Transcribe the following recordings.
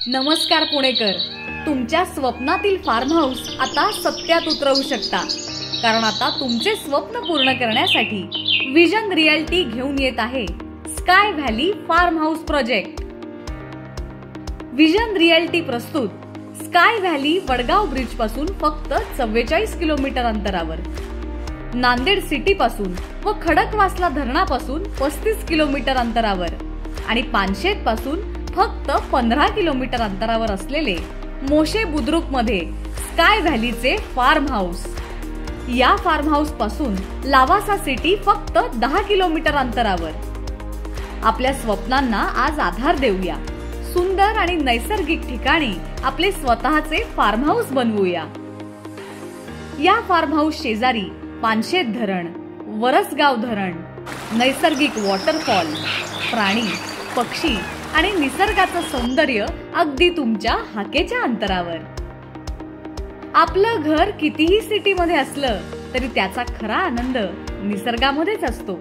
नमस्कार पुणेकर, तुमच्या स्वप्नातील फार्म हाऊस आता सत्यात उतरवू शकता, कारण आता तुमचे स्वप्न पूर्ण करण्यासाठी विजन रिअल्टी घेऊन येत आहे sky valley farm house project. Vision realty प्रस्तुत स्काय व्हॅली वडगाव ब्रिज पासून फक्त 44 किलोमीटर अंतरावर, नांदेड सिटी पासून व खडकवासला धरणापासून 35 किलोमीटर अंतरावर आणि पानशेत पासून फक्त 15 किलोमीटर अंतरावर असलेले मोशे बुद्रुक मध्ये स्काय व्हॅलीचे फार्म हाऊस। या फार्म हाऊस पासून लावासा सिटी फक्त 10 किलोमीटर अंतरावर। आपल्या स्वप्नांना आज आधार देऊया, सुंदर आणि नैसर्गिक ठिकाणी आपले स्वतःचे फार्म हाऊस बनवूया। या फार्म हाऊस शेजारी पानशेत धरण, वरसगाव धरण, नैसर्गिक वॉटरफॉल, प्राणी, पक्षी आणि निसर्गाचं सौंदर्य अगदी तुमच्या हाकेच्या अंतरावर। आपलं घर कितीही सिटीमध्ये असलं तरी त्याचा खरा आनंद निसर्गामध्येच असतो।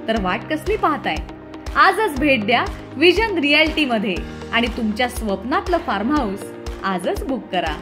तर वाट कसली पाहताय? आजच भेट द्या विजन रिअल्टी मध्ये आणि तुमच्या स्वप्नातलं फार्म हाऊस आजच बुक करा।